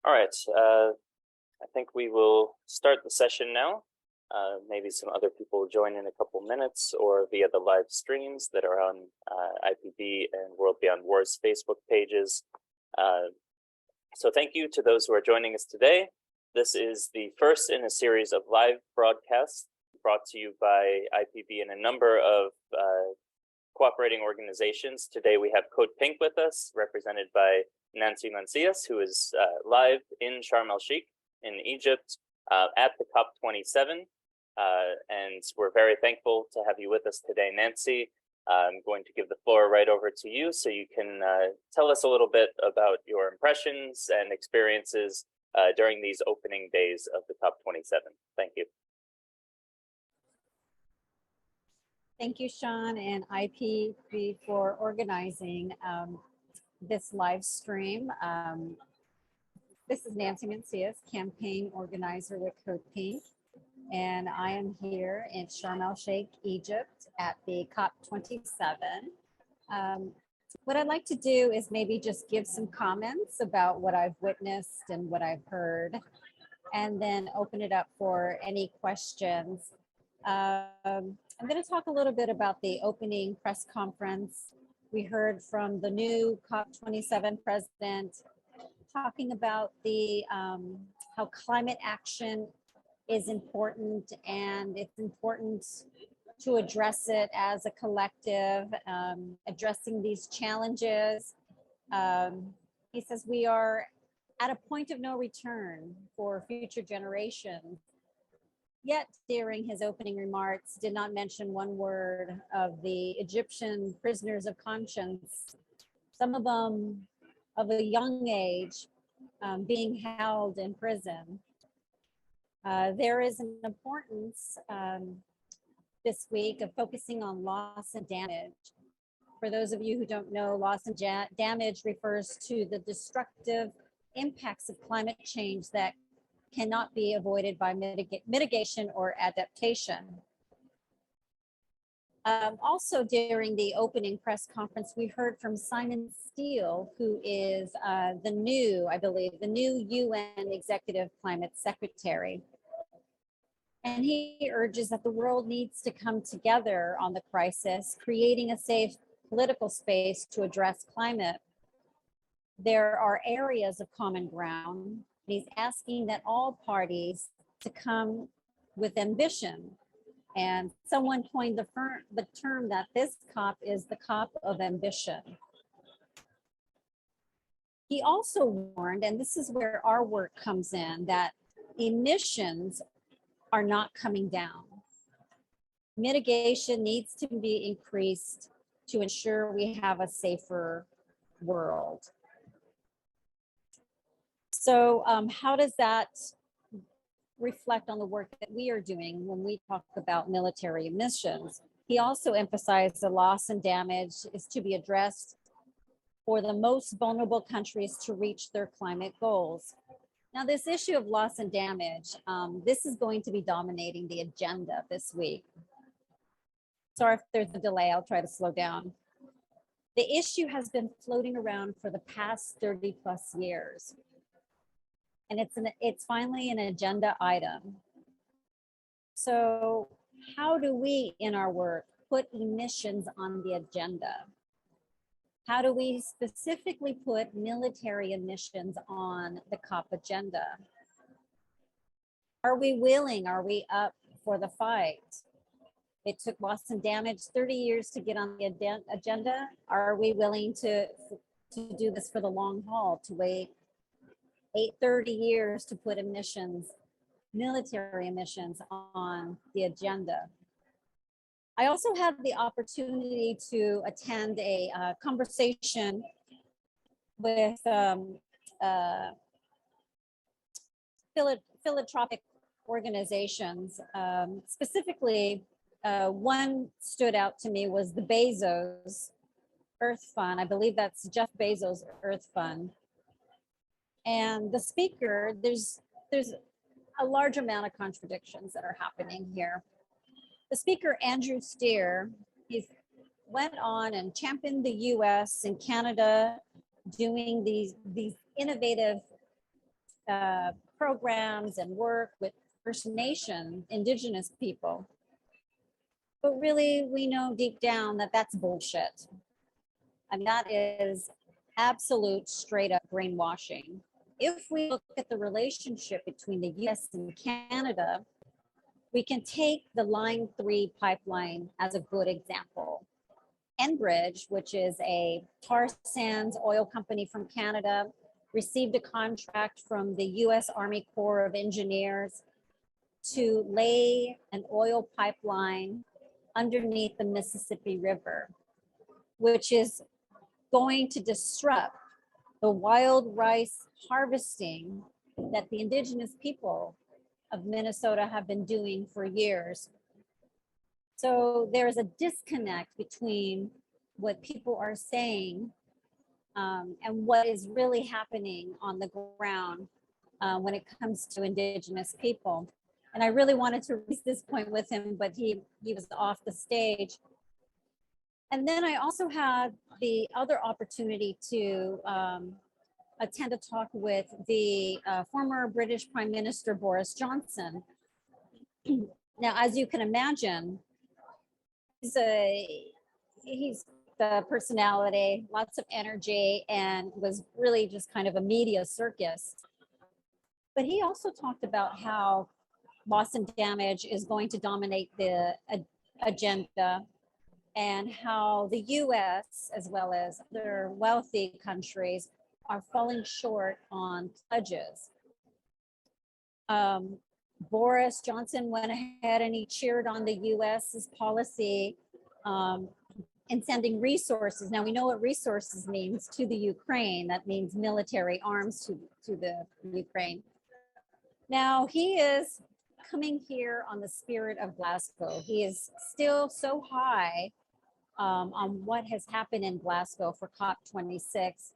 All right, I think we will start the session now. Maybe some other people will join in a couple minutes or via the live streams that are on IPB and World Beyond War's Facebook pages. So thank you to those who are joining us today. This is the first in a series of live broadcasts brought to you by IPB and a number of cooperating organizations. Today we have CODEPINK with us, represented by Nancy Mancias, who is live in Sharm El-Sheikh in Egypt at the COP27. And we're very thankful to have you with us today, Nancy. I'm going to give the floor right over to you so you can tell us a little bit about your impressions and experiences during these opening days of the COP27. Thank you. Thank you, Sean and IPB for organizing this live stream. This is Nancy Mancias, campaign organizer with CODEPINK, and I am here in Sharm El-Sheikh, Egypt at the COP27. What I'd like to do is maybe just give some comments about what I've witnessed and what I've heard, and then open it up for any questions. I'm going to talk a little bit about the opening press conference. We heard from the new COP27 president talking about the how climate action is important, and it's important to address it as a collective, addressing these challenges. He says we are at a point of no return for future generations. Yet during his opening remarks, did not mention one word of the Egyptian prisoners of conscience, some of them of a young age, being held in prison. There is an importance this week of focusing on loss and damage. For those of you who don't know, loss and damage refers to the destructive impacts of climate change that cannot be avoided by mitigation or adaptation. Also during the opening press conference, we heard from Simon Steele, who is the new UN Executive Climate Secretary. And he urges that the world needs to come together on the crisis, creating a safe political space to address climate. There are areas of common ground. He's asking that all parties to come with ambition. And someone coined the term that this COP is the COP of ambition. He also warned, and this is where our work comes in, that emissions are not coming down. Mitigation needs to be increased to ensure we have a safer world. So how does that reflect on the work that we are doing when we talk about military emissions? He also emphasized the loss and damage is to be addressed for the most vulnerable countries to reach their climate goals. Now, this issue of loss and damage, this is going to be dominating the agenda this week. Sorry if there's a delay, I'll try to slow down. The issue has been floating around for the past 30 plus years. And it's finally an agenda item. So how do we in our work put emissions on the agenda? How do we specifically put military emissions on the COP agenda? Are we willing, are we up for the fight? It took loss and damage 30 years to get on the agenda. Are we willing to do this for the long haul, to wait 30 years to put emissions, military emissions on the agenda? I also had the opportunity to attend a conversation with philanthropic organizations. Specifically, one stood out to me was the Bezos Earth Fund. I believe that's Jeff Bezos Earth Fund. And the speaker, there's a large amount of contradictions that are happening here. The speaker, Andrew Steer, he went on and championed the US and Canada doing these innovative programs and work with First Nation, Indigenous people. But really, we know deep down that that's bullshit. And that is absolute straight up brainwashing. If we look at the relationship between the US and Canada, we can take the Line 3 pipeline as a good example. Enbridge, which is a tar sands oil company from Canada, received a contract from the US Army Corps of Engineers to lay an oil pipeline underneath the Mississippi River, which is going to disrupt the wild rice harvesting that the Indigenous people of Minnesota have been doing for years. So there's a disconnect between what people are saying and what is really happening on the ground when it comes to Indigenous people. And I really wanted to raise this point with him, but he was off the stage. And then I also had the other opportunity to attend a talk with the former British Prime Minister Boris Johnson. Now, as you can imagine, he's the personality, lots of energy, and was really just kind of a media circus. But he also talked about how loss and damage is going to dominate the agenda, and how the US, as well as other wealthy countries, are falling short on pledges. Boris Johnson went ahead and he cheered on the US's policy in sending resources. Now we know what resources means to the Ukraine. That means military arms to the Ukraine. Now he is coming here on the spirit of Glasgow. He is still so high on what has happened in Glasgow for COP26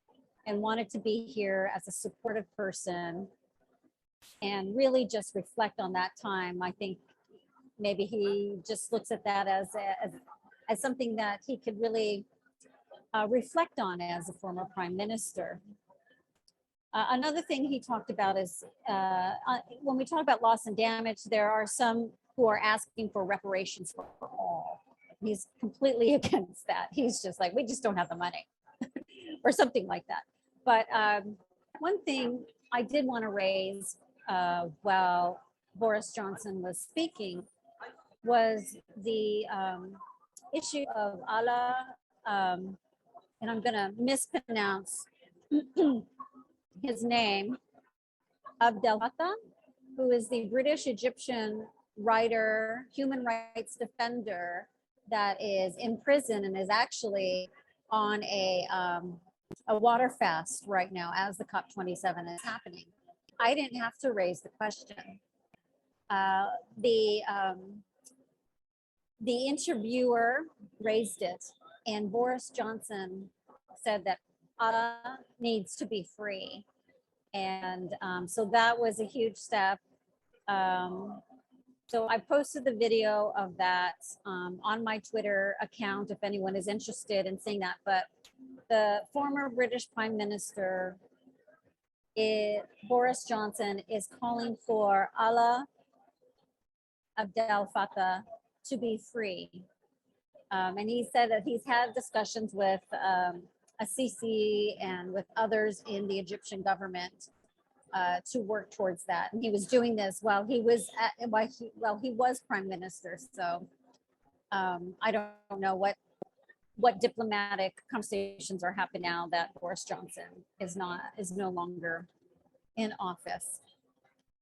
and wanted to be here as a supportive person and really just reflect on that time. I think maybe he just looks at that as something that he could really reflect on as a former prime minister. Another thing he talked about is when we talk about loss and damage, there are some who are asking for reparations for all. He's completely against that. He's just like, we just don't have the money or something like that. But one thing I did want to raise while Boris Johnson was speaking was the issue of Allah, and I'm going to mispronounce his name, Abdel Fattah, who is the British Egyptian writer, human rights defender that is in prison and is actually on a water fast right now as the COP27 is happening. I didn't have to raise the question. The interviewer raised it, and Boris Johnson said that Allah needs to be free. And so that was a huge step. So I posted the video of that on my Twitter account if anyone is interested in seeing that. But the former British Prime Minister, Boris Johnson, is calling for Allah Abdel Fattah to be free. And he said that he's had discussions with Assisi and with others in the Egyptian government to work towards that. And he was doing this while he was prime minister. So I don't know what diplomatic conversations are happening now that Boris Johnson is no longer in office.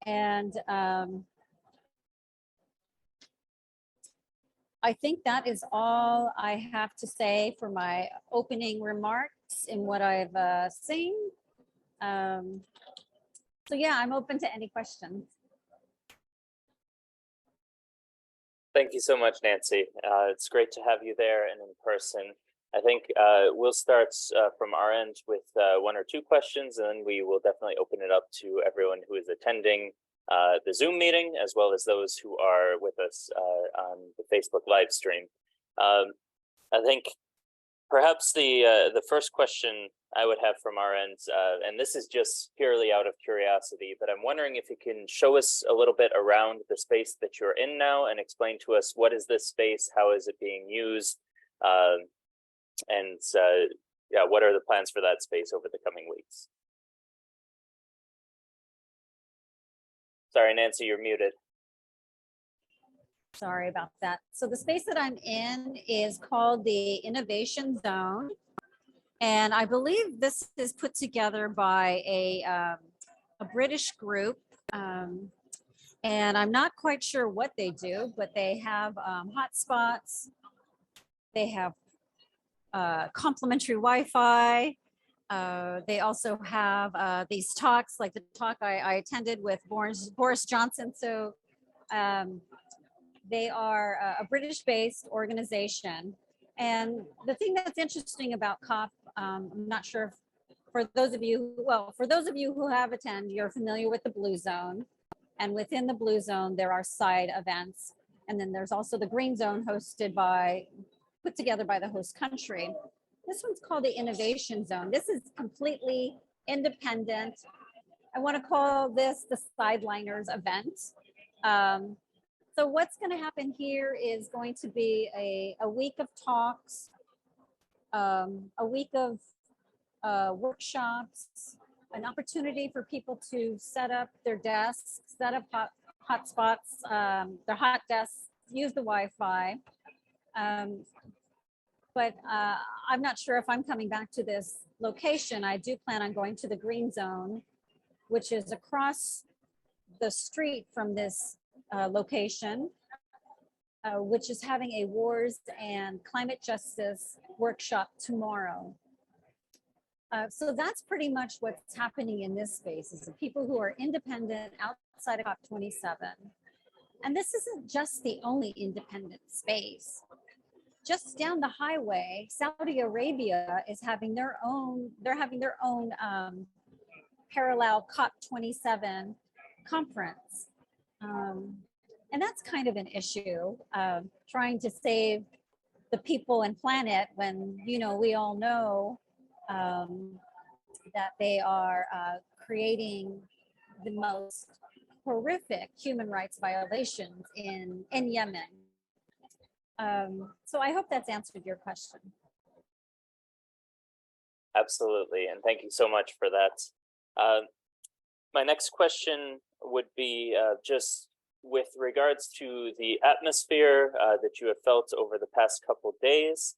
And I think that is all I have to say for my opening remarks in what I've seen. So yeah, I'm open to any questions. Thank you so much, Nancy. It's great to have you there and in person. I think we'll start from our end with one or two questions, and then we will definitely open it up to everyone who is attending the Zoom meeting, as well as those who are with us on the Facebook live stream. I think Perhaps the first question I would have from our end, and this is just purely out of curiosity, but I'm wondering if you can show us a little bit around the space that you're in now and explain to us what is this space, how is it being used, and yeah, what are the plans for that space over the coming weeks? Sorry, Nancy, you're muted. Sorry about that. So the space that I'm in is called the Innovation Zone. And I believe this is put together by a British group. And I'm not quite sure what they do, but they have hotspots. They have complimentary Wi-Fi. They also have these talks, like the talk I attended with Boris Johnson. So they are a British-based organization. And the thing that's interesting about COP, I'm not sure if for those of you, well, for those of you who have attended, you're familiar with the Blue Zone. And within the Blue Zone, there are side events. And then there's also the Green Zone put together by the host country. This one's called the Innovation Zone. This is completely independent. I want to call this the Sideliners event. So what's going to happen here is going to be a week of talks, a week of workshops, an opportunity for people to set up their desks, set up hotspots, their hot desks, use the Wi-Fi. But I'm not sure if I'm coming back to this location. I do plan on going to the Green Zone, which is across the street from this location, which is having a wars and climate justice workshop tomorrow. So that's pretty much what's happening in this space, is the people who are independent outside of COP27. And this isn't just the only independent space. Just down the highway, Saudi Arabia is having their own, parallel COP27 conference. And that's kind of an issue, trying to save the people and planet when, we all know that they are creating the most horrific human rights violations in Yemen. So I hope that's answered your question. Absolutely, and thank you so much for that. My next question would be just with regards to the atmosphere that you have felt over the past couple days.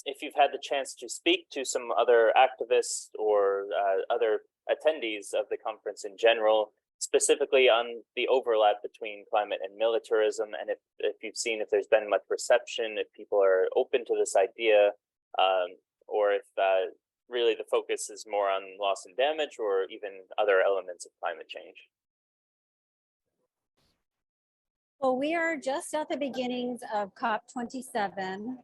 If you've had the chance to speak to some other activists or other attendees of the conference in general, specifically on the overlap between climate and militarism, and if you've seen if there's been much reception, if people are open to this idea, or if really the focus is more on loss and damage or even other elements of climate change. Well, we are just at the beginnings of COP27.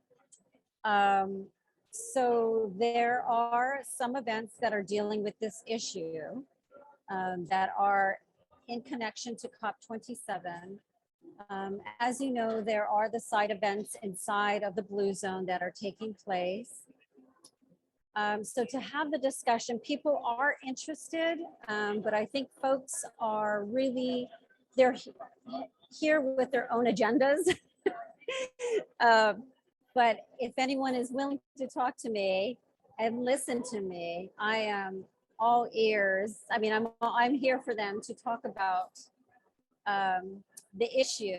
So there are some events that are dealing with this issue that are in connection to COP27. As you know, there are the side events inside of the Blue Zone that are taking place. So to have the discussion, people are interested, but I think folks are really, they're here with their own agendas. But if anyone is willing to talk to me and listen to me, I am all ears. I mean, I'm here for them to talk about the issue.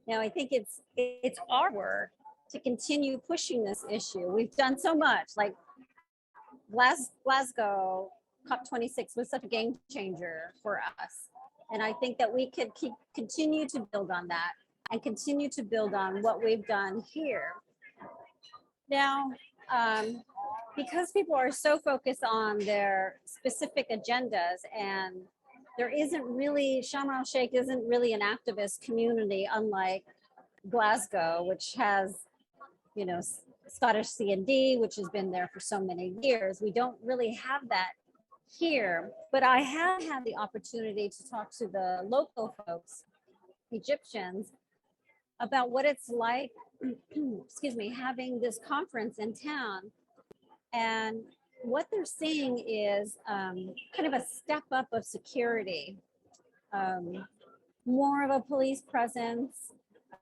Now, I think it's our work to continue pushing this issue. We've done so much, like Glasgow COP26 was such a game changer for us. And I think that we could continue to build on that and continue to build on what we've done here. Now, because people are so focused on their specific agendas, and there isn't really, Sharm El-Sheikh isn't really an activist community, unlike Glasgow, which has, Scottish C&D, which has been there for so many years. We don't really have that here, but I have had the opportunity to talk to the local folks, Egyptians, about what it's like, excuse me, having this conference in town. And what they're seeing is kind of a step up of security, more of a police presence.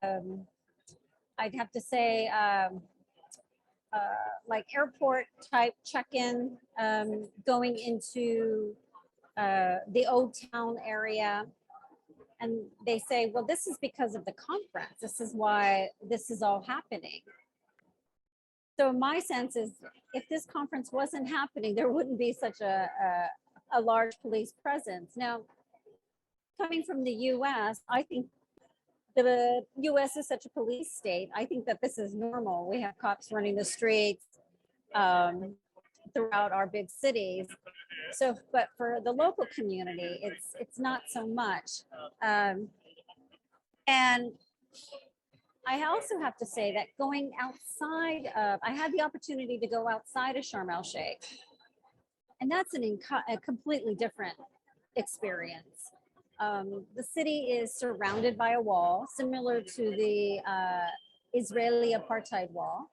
I'd have to say, like airport type check-in, going into the Old Town area. And they say, well, this is because of the conference. This is why this is all happening. So my sense is, if this conference wasn't happening, there wouldn't be such a large police presence. Now, coming from the US, I think the US is such a police state. I think that this is normal. We have cops running the streets throughout our big cities. So, but for the local community, it's not so much. And I also have to say that going outside of, I had the opportunity to go outside of Sharm El-Sheikh, and that's a completely different experience. The city is surrounded by a wall, similar to the Israeli apartheid wall.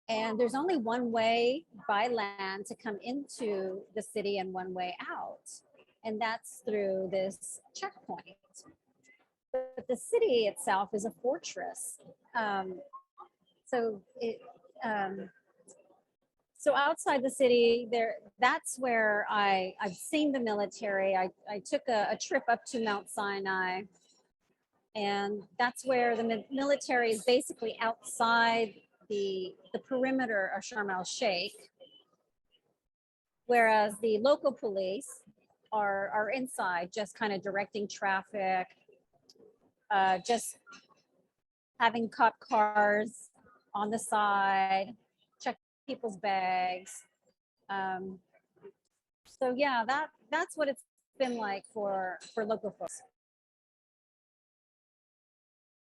And there's only one way by land to come into the city and one way out. And that's through this checkpoint. But the city itself is a fortress. So outside the city, that's where I've seen the military. I took a trip up to Mount Sinai, and that's where the military is basically outside the perimeter of Sharm El-Sheikh, whereas the local police are inside, just kind of directing traffic, just having cop cars on the side, check people's bags. So yeah, that's what it's been like for local folks.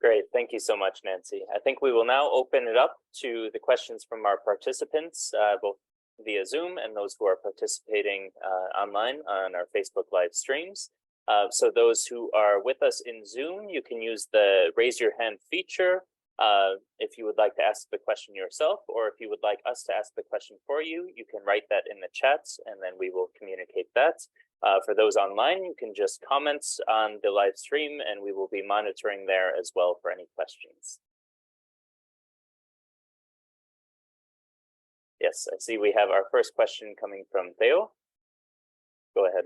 Great, thank you so much, Nancy. I think we will now open it up to the questions from our participants, both via Zoom and those who are participating online on our Facebook live streams. So those who are with us in Zoom, you can use the raise your hand feature if you would like to ask the question yourself, or if you would like us to ask the question for you, you can write that in the chats and then we will communicate that. For those online, you can just comment on the live stream and we will be monitoring there as well for any questions. Yes, I see we have our first question coming from Theo. Go ahead.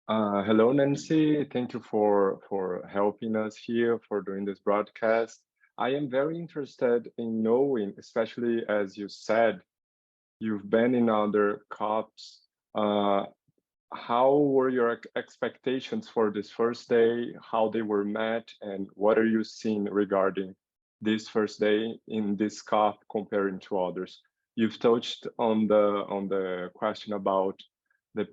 Hello, Nancy. Thank you for helping us here, for doing this broadcast. I am very interested in knowing, especially as you said, you've been in other COPs. How were your expectations for this first day, how they were met, and what are you seeing regarding this first day in this COP comparing to others? You've touched on the question about the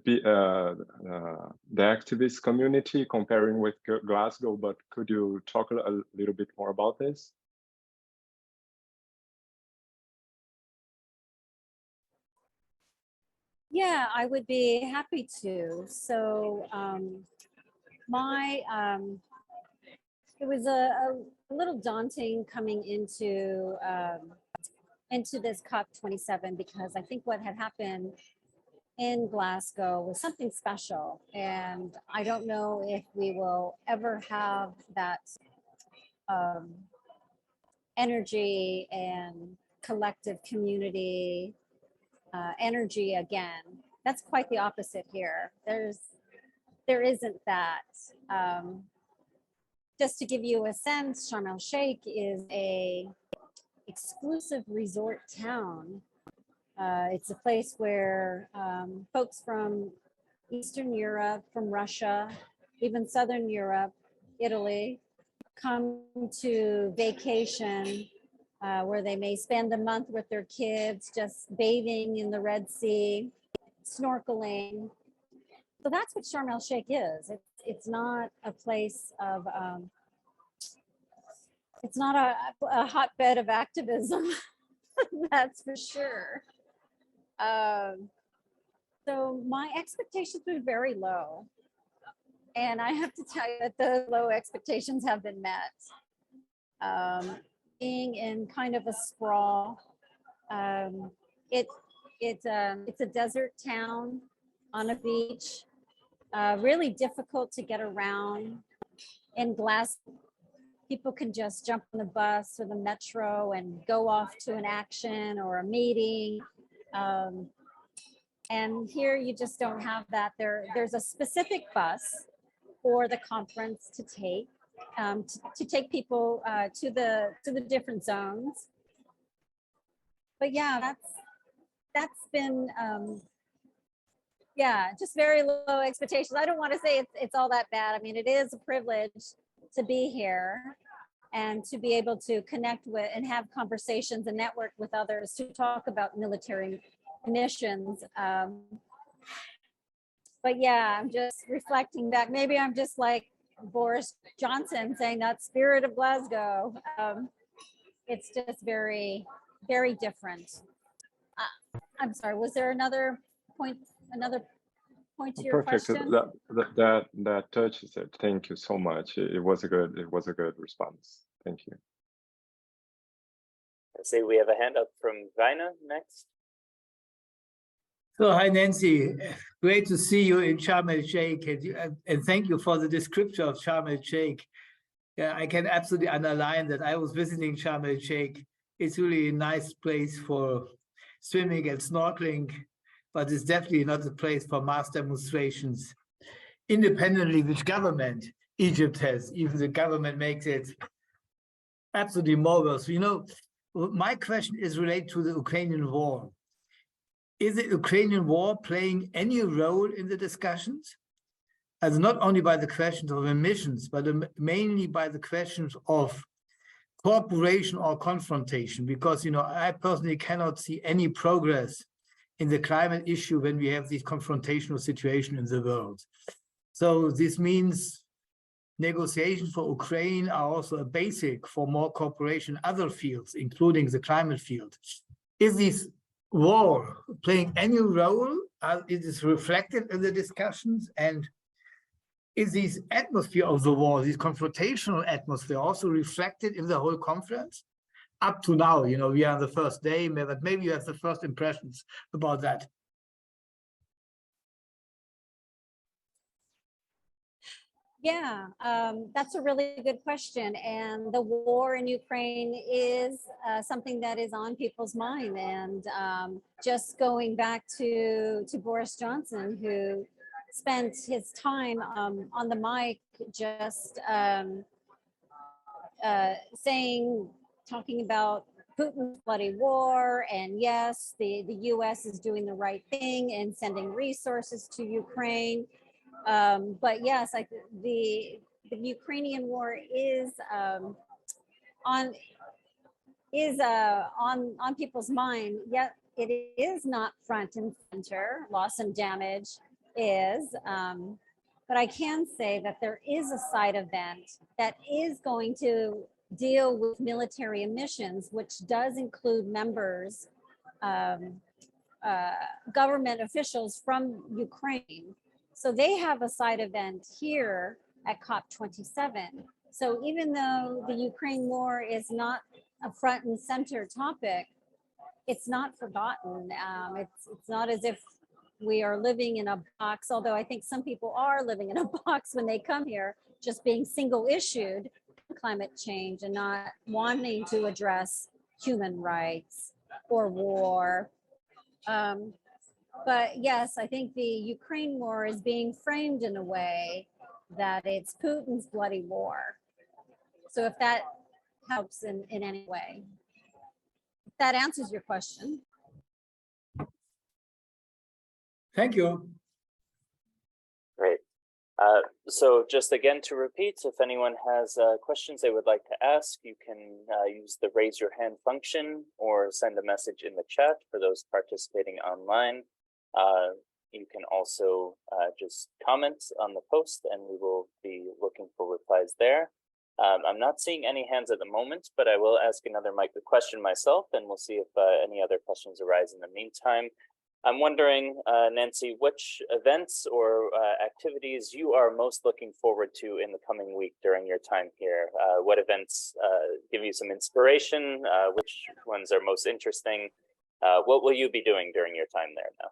activist community comparing with Glasgow, but could you talk a little bit more about this? Yeah, I would be happy to. So it was a little daunting coming into this COP27, because I think what had happened in Glasgow was something special, and I don't know if we will ever have that energy and collective community energy again. That's quite the opposite here. There isn't that. Just to give you a sense, Sharm El-Sheikh is a exclusive resort town. It's a place where folks from Eastern Europe, from Russia, even Southern Europe, Italy, come to vacation, where they may spend a month with their kids, just bathing in the Red Sea, snorkeling. So that's what Sharm El-Sheikh is. It's not a place of, it's not a hotbed of activism, that's for sure. So my expectations were very low. And I have to tell you that the low expectations have been met. Being in kind of a sprawl, it's a desert town on a beach, really difficult to get around. In Glasgow, people can just jump on the bus or the metro and go off to an action or a meeting. And here you just don't have that. There's a specific bus for the conference to take, to take people to the different zones. But yeah, that's been yeah, just very low expectations. I don't want to say it's all that bad. I mean, it is a privilege to be here and to be able to connect with and have conversations and network with others to talk about military missions. But yeah, I'm just reflecting back. Maybe I'm just like Boris Johnson saying that spirit of Glasgow. It's just very, very different. I'm sorry, was there another point to your Perfect. question? That touches it. Thank you so much. It was a good response. Thank you. I see we have a hand up from Vina next. So hi, Nancy. Great to see you in Sharm El-Sheikh, and thank you for the description of Sharm El-Sheikh. Yeah, I can absolutely underline that. I was visiting Sharm El-Sheikh. It's really a nice place for swimming and snorkeling, but it's definitely not the place for mass demonstrations, independently which government Egypt has. Even the government makes it absolutely marvelous. You know, my question is related to the Ukrainian war. Is the Ukrainian war playing any role in the discussions? As not only by the questions of emissions, but mainly by the questions of cooperation or confrontation, because, you know, I personally cannot see any progress in the climate issue when we have this confrontational situation in the world. So this means negotiations for Ukraine are also a basic for more cooperation in other fields, including the climate field. Is this war playing any role? Is it reflected in the discussions? And is this atmosphere of the war, this confrontational atmosphere, also reflected in the whole conference? Up to now, you know, we are on the first day, but maybe you have the first impressions about that. Yeah, that's a really good question. And the war in Ukraine is something that is on people's mind. And just going back to Boris Johnson, who spent his time on the mic just talking about Putin's bloody war, and yes, the US is doing the right thing and sending resources to Ukraine. But yes, the Ukrainian war is on people's mind. Yet it is not front and center. Loss and damage is, but I can say that there is a side event that is going to deal with military emissions, which does include members, government officials from Ukraine. So they have a side event here at COP27. So even though the Ukraine war is not a front and center topic, it's not forgotten. It's not as if we are living in a box, although I think some people are living in a box when they come here, just being single issued climate change and not wanting to address human rights or war. But yes, I think the Ukraine war is being framed in a way that it's Putin's bloody war. So if that helps in any way, if that answers your question. Thank you. Great. So just again to repeat, if anyone has questions they would like to ask, you can use the raise your hand function or send a message in the chat for those participating online. You can also just comment on the post and we will be looking for replies there. I'm not seeing any hands at the moment, but I will ask another question myself and we'll see if any other questions arise in the meantime. I'm wondering, Nancy, which events or activities you are most looking forward to in the coming week during your time here? What events give you some inspiration? Which ones are most interesting? What will you be doing during your time there now?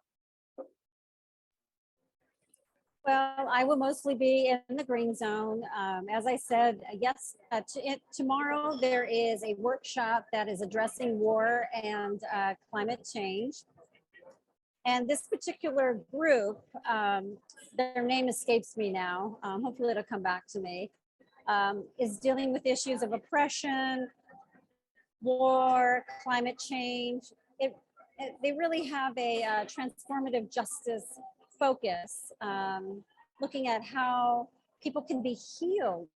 Well, I will mostly be in the green zone. As I said, yes, tomorrow there is a workshop that is addressing war and climate change. And this particular group, their name escapes me now, hopefully it'll come back to me, is dealing with issues of oppression, war, climate change. They really have a transformative justice focus, looking at how people can be healed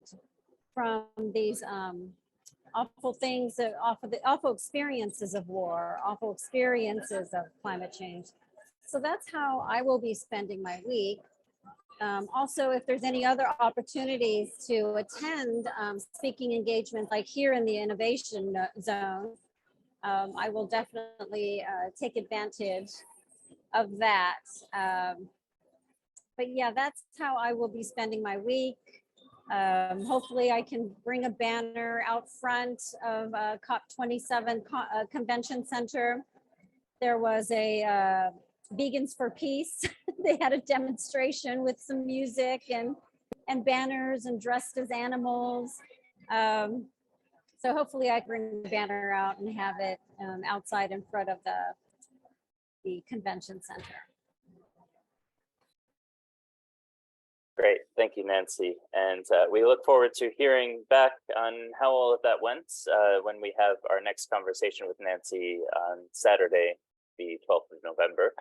from these awful things, awful experiences of war, awful experiences of climate change. So that's how I will be spending my week. Also, if there's any other opportunities to attend speaking engagements like here in the Innovation Zone, I will definitely take advantage of that. But yeah, that's how I will be spending my week. Hopefully I can bring a banner out front of COP27 Convention Center. There was a Vegans for Peace. They had a demonstration with some music and banners and dressed as animals. So hopefully I can bring the banner out and have it outside in front of the convention center. Great, thank you, Nancy. And we look forward to hearing back on how all of that went when we have our next conversation with Nancy on Saturday, the 12th of November.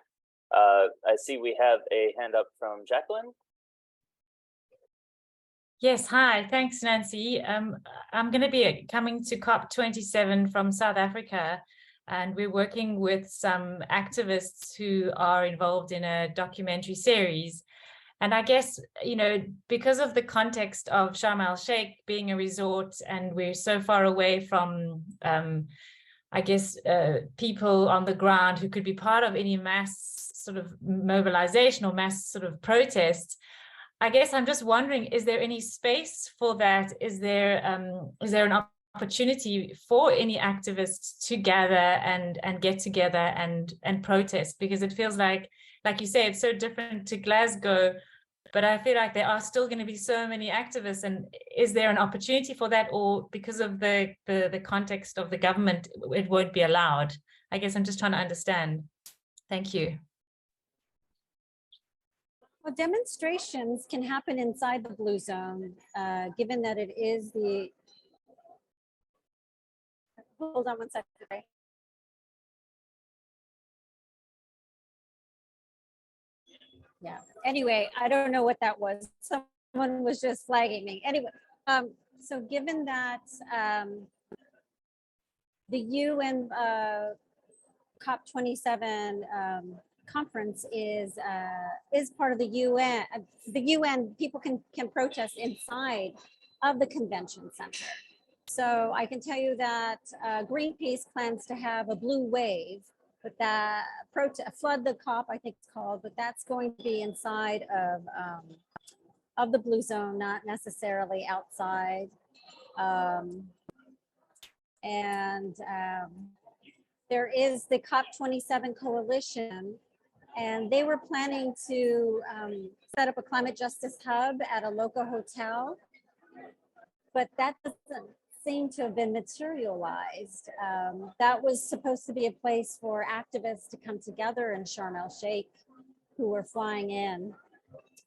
I see we have a hand up from Jacqueline. Yes, hi, thanks, Nancy. I'm going to be coming to COP27 from South Africa, and we're working with some activists who are involved in a documentary series. And I guess, you know, because of the context of Sharm El-Sheikh being a resort and we're so far away from, I guess, people on the ground who could be part of any mass sort of mobilization or mass sort of protests, I guess I'm just wondering, is there any space for that? Is there an opportunity for any activists to gather and get together and protest? Because it feels like you say, it's so different to Glasgow, but I feel like there are still going to be so many activists. And is there an opportunity for that, or because of the context of the government, it won't be allowed? I guess I'm just trying to understand. Thank you. Well, demonstrations can happen inside the blue zone, given that it is the, hold on one second. Yeah, anyway, I don't know what that was. Someone was just flagging me. Anyway, so given that the UN COP27 conference is part of the UN people can protest inside of the convention center. So I can tell you that Greenpeace plans to have a blue wave, but that flood the COP, I think it's called, but that's going to be inside of the blue zone, not necessarily outside. There is the COP27 coalition, and they were planning to set up a climate justice hub at a local hotel, but that doesn't seem to have been materialized. That was supposed to be a place for activists to come together in Sharm El-Sheikh who were flying in.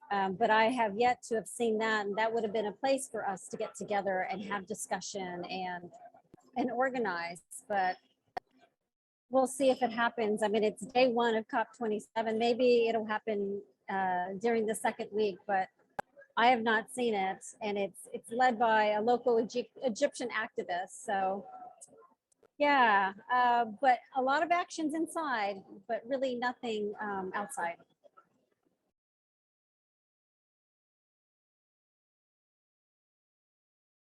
But I have yet to have seen that, and that would have been a place for us to get together and have discussion and organize. But we'll see if it happens. I mean, it's day one of COP27. Maybe it'll happen during the second week, but I have not seen it, and it's led by a local Egyptian activist. So yeah, but a lot of actions inside, but really nothing outside.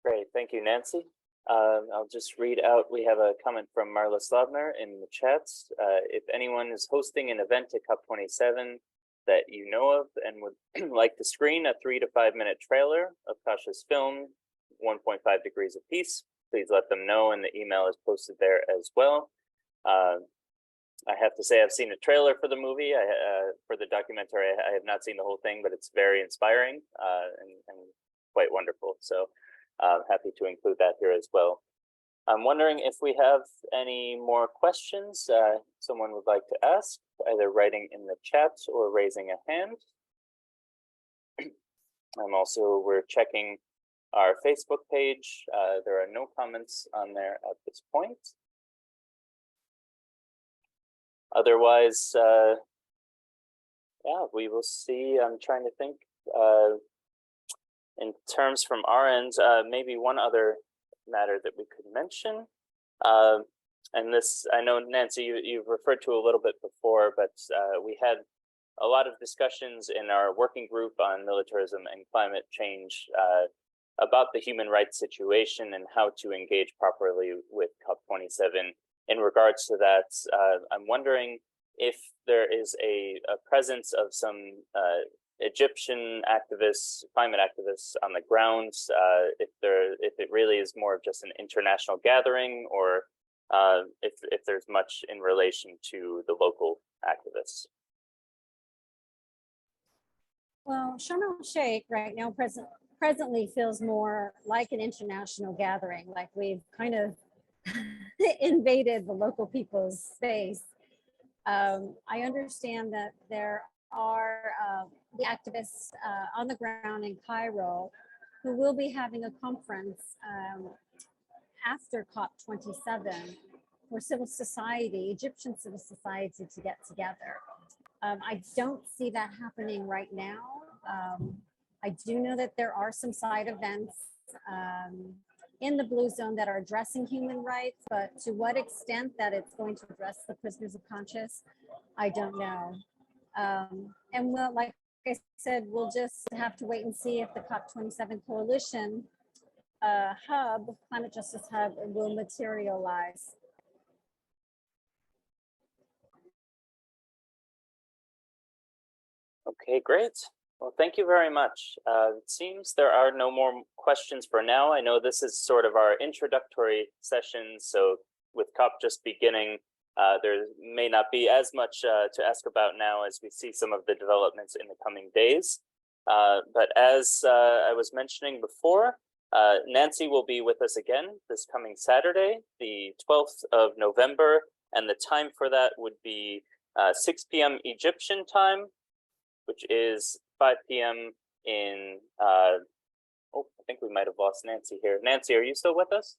Great, thank you, Nancy. I'll just read out, we have a comment from Marla Slavner in the chats. If anyone is hosting an event at COP27 that you know of and would like to screen a 3 to 5 minute trailer of Kasha's film, 1.5 Degrees of Peace, please let them know, and the email is posted there as well. I have to say I've seen a trailer for the movie, for the documentary. I have not seen the whole thing, but it's very inspiring and quite wonderful. So happy to include that here as well. I'm wondering if we have any more questions someone would like to ask, either writing in the chat or raising a hand. We're checking our Facebook page. There are no comments on there at this point. Otherwise, yeah, we will see. I'm trying to think in terms from our end, maybe one other matter that we could mention. And this, I know, Nancy, you've referred to a little bit before, but we had a lot of discussions in our working group on militarism and climate change about the human rights situation and how to engage properly with COP27. In regards to that, I'm wondering if there is a presence of some Egyptian activists, climate activists on the ground, if it really is more of just an international gathering, or if there's much in relation to the local activists. Well, Sharm El-Sheikh right now presently feels more like an international gathering, like we've kind of invaded the local people's space. I understand that there are the activists on the ground in Cairo who will be having a conference after COP27 for civil society, Egyptian civil society, to get together. I don't see that happening right now. I do know that there are some side events in the Blue Zone that are addressing human rights, but to what extent that it's going to address the prisoners of conscience, I don't know. And well, like I said, we'll just have to wait and see if the COP27 coalition hub, climate justice hub, will materialize. Okay, great. Well, thank you very much. It seems there are no more questions for now. I know this is sort of our introductory session, so with COP just beginning, there may not be as much to ask about now as we see some of the developments in the coming days. But as I was mentioning before, Nancy will be with us again this coming Saturday, the 12th of November, and the time for that would be 6 p.m. Egyptian time, which is 5 p.m. in, I think we might have lost Nancy here. Nancy, are you still with us?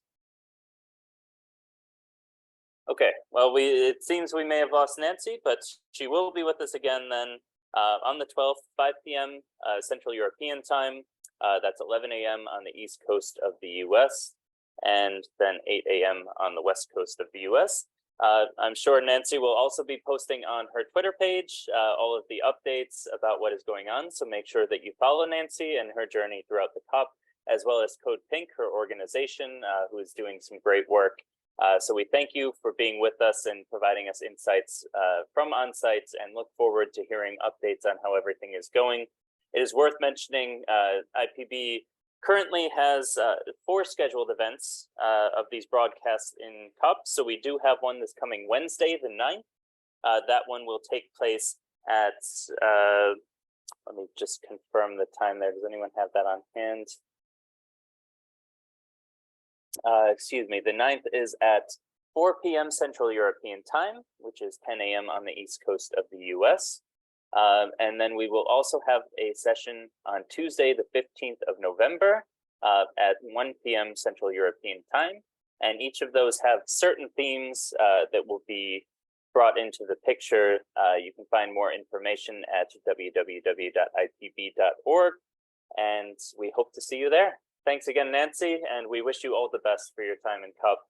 Okay, well, it seems we may have lost Nancy, but she will be with us again then on the 12th, 5 p.m. Central European time. That's 11 a.m. on the East Coast of the US, and then 8 a.m. on the West Coast of the US. I'm sure Nancy will also be posting on her Twitter page all of the updates about what is going on. So make sure that you follow Nancy and her journey throughout the COP, as well as CODEPINK, her organization, who is doing some great work. So we thank you for being with us and providing us insights from on-site, and look forward to hearing updates on how everything is going. It is worth mentioning IPB currently has 4 scheduled events of these broadcasts in COP. So we do have one this coming Wednesday, the 9th. That one will take place at, let me just confirm the time there. Does anyone have that on hand? Excuse me, the 9th is at 4 p.m. Central European time, which is 10 a.m. on the East Coast of the US. And then we will also have a session on Tuesday, the 15th of November at 1 p.m. Central European time. And each of those have certain themes that will be brought into the picture. You can find more information at www.ipb.org. And we hope to see you there. Thanks again, Nancy, and we wish you all the best for your time in COP.